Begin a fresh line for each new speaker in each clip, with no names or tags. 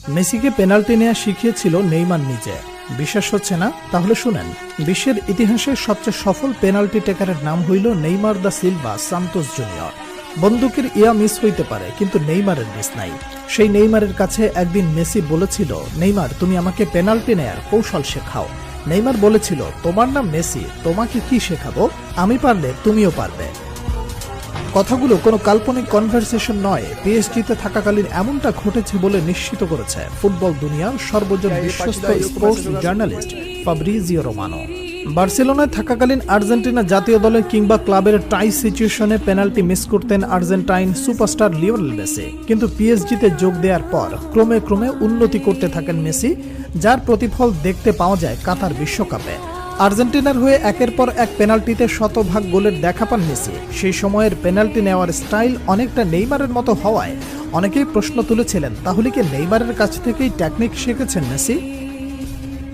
মেসিকে পেনাল্টি নেওয়া শিখিয়েছিল নেইমার নিজে। বিশ্বাস হচ্ছে না? তাহলে শুনেন। বিশ্বের ইতিহাসে সবচেয়ে সফল পেনাল্টি টেকারের নাম হইল Neymar da Silva Santos junior. বন্দুকের ইয়া মিস হইতে পারে, কিন্তু নেইমারের মিস নাই। সেই নেইমারের কাছে একদিন মেসি বলেছিল, নেইমার তুমি আমাকে পেনাল্টি নেয়ার কৌশল শেখাও। নেইমার বলেছিল, তোমার নাম মেসি, তোমাকে কি শেখাবো, আমি পারলে তুমিও পারবে। কথাগুলো কোনো কাল্পনিক কনভারসেশন নয়, পিএসজিতে থাকাকালীন এমনটা ঘটেছে বলে নিশ্চিত করেছে ফুটবল দুনিয়ার সর্বজন বিশ্বস্ত স্পোর্টস জার্নালিস্ট ফাব্রিজিও রোমানো। বার্সেলোনায় থাকাকালীন আর্জেন্টিনা জাতীয় দলে কিংবা ক্লাবের টাই সিচুয়েশনে পেনাল্টি মিস করতেন আর্জেন্টাইন সুপারস্টার লিওনেল মেসি। কিন্তু পিএসজিতে যোগ দেওয়ার পর ক্রমে ক্রমে উন্নতি করতে থাকেন মেসি, যার প্রতিফল দেখতে পাওয়া যায় কাতার বিশ্বকাপে। আর্জেন্টিনার হয়ে একের পর এক পেনাল্টিতে শতভাগ গোলের দেখা পান মেসি। সেই সময়ের পেনাল্টি নেওয়ার স্টাইল অনেকটা নেইমারের মতো হওয়ায় অনেকেই প্রশ্ন তুলেছিলেন, তাহলে কি নেইমারের কাছ থেকেই টেকনিক শিখেছেন মেসি?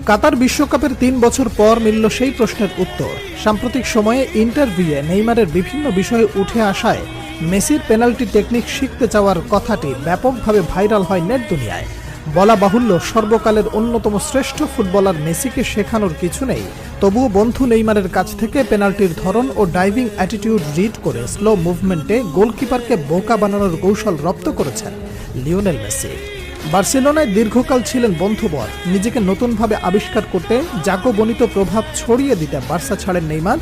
কাতার বিশ্বকাপের 3 বছর পর মিলল সেই প্রশ্নের উত্তর। সাম্প্রতিক সময়ে ইন্টারভিউয়ে নেইমারের বিভিন্ন বিষয়ে উঠে আসায় মেসির পেনাল্টি টেকনিক শিখতে চাওয়ার কথাটি ব্যাপকভাবে ভাইরাল হয় নেট দুনিয়ায়। বলা বাহুল্য, সর্বকালের অন্যতম শ্রেষ্ঠ ফুটবলার মেসিকে শেখানোর কিছু নেই, তবুও বন্ধু নেইমারের কাছ থেকে পেনাল্টির ধরন ও ডাইভিং অ্যাটিটিউড রিড করে স্লো মুভমেন্টে গোলকিপারকে বোকা বানানোর কৌশল রপ্ত করেছেন লিওনেল মেসি। বার্সেলোনায় দীর্ঘকাল ছিলেন বন্ধুবর। নিজেকে নতুনভাবে আবিষ্কার করতে জাকবনিত প্রভাব ছড়িয়ে দিতে বার্সা ছাড়েন নেইমার।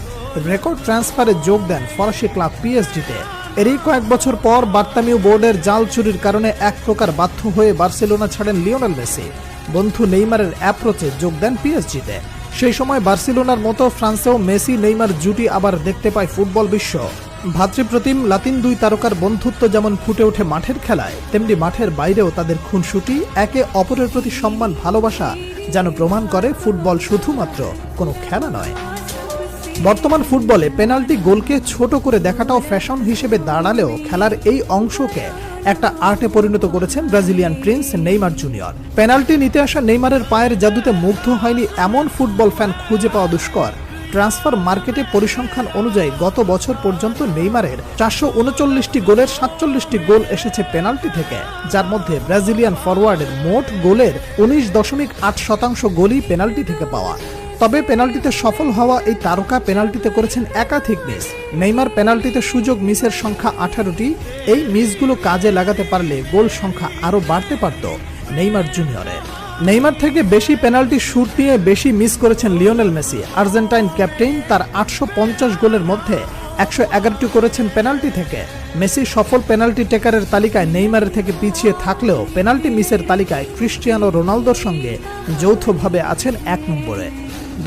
রেকর্ড ট্রান্সফারে যোগ দেন ফরাসি ক্লাব পিএসজিতে। এরই কয়েক বছর পর বার্তামিউ বোর্ডের জাল চুরির কারণে এক প্রকার বাধ্য হয়ে বার্সেলোনা ছাড়েন লিওনেল মেসি। বন্ধু নেইমারের অ্যাপ্রোচে যোগ দেন পিএসজিতে। সেই সময় বার্সেলোনার মতো ফ্রান্সেও মেসি নেইমার জুটি আবার দেখতে পায় ফুটবল বিশ্ব। ভাতৃপ্রতিম লাতিন দুই তারকার বন্ধুত্ব যেমন ফুটে ওঠে মাঠের খেলায়, তেমনি মাঠের বাইরেও তাদের খুনসুটি, একে অপরের প্রতি সম্মান, ভালোবাসা যেন প্রমাণ করে ফুটবল শুধুমাত্র কোনো খেলা নয়। বর্তমান ফুটবলে পেনাল্টি গোলকে ছোট করে দেখাটাও ফ্যাশন হিসেবে দাঁড়ালেও খেলার এই অংশকে একটা আর্টে পরিণত করেছেন Brazilian Prince Neymar junior. Penalty নিতে আসা নেইমারের পায়ের জাদুতে মুগ্ধ হয়নি এমন ফুটবল ফ্যান খুঁজে পাওয়া দুষ্কর। ট্রান্সফার মার্কেটে পরিসংখ্যান অনুযায়ী গত বছর পর্যন্ত নেইমারের 439টি গোলের 47টি গোল এসেছে পেনাল্টি থেকে, যার মধ্যে ব্রাজিলিয়ান ফরওয়ার্ডের মোট গোলের 19.8% গোলই পেনাল্টি থেকে পাওয়া। তবে পেনাল্টিতে সফল হওয়া এই তারকা পেনাল্টিতে করেছেন একাধিক মিস। নেইমার পেনাল্টিতে সুযোগ মিসের সংখ্যা 18টি। এই মিসগুলো কাজে লাগাতে পারলে গোল সংখ্যা আরও বাড়তে পারত নেইমার জুনিয়রের। নেইমার থেকে বেশি পেনাল্টি শুট নিয়ে বেশি মিস করেছেন লিওনেল মেসি। আর্জেন্টাইন ক্যাপ্টেন তার 850 গোলের মধ্যে 111টি করেছেন পেনাল্টি থেকে। মেসি সফল পেনাল্টি টেকারের তালিকায় নেইমারের থেকে পিছিয়ে থাকলেও পেনাল্টি মিসের তালিকায় ক্রিস্টিয়ানো রোনালদোর সঙ্গে যৌথভাবে আছেন 1 নম্বরে।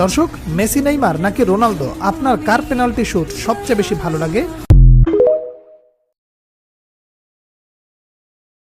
দর্শক, মেসি নেইমার নাকি রোনালদো, আপনার কার পেনাল্টি শুট সবচেয়ে বেশি ভালো লাগে?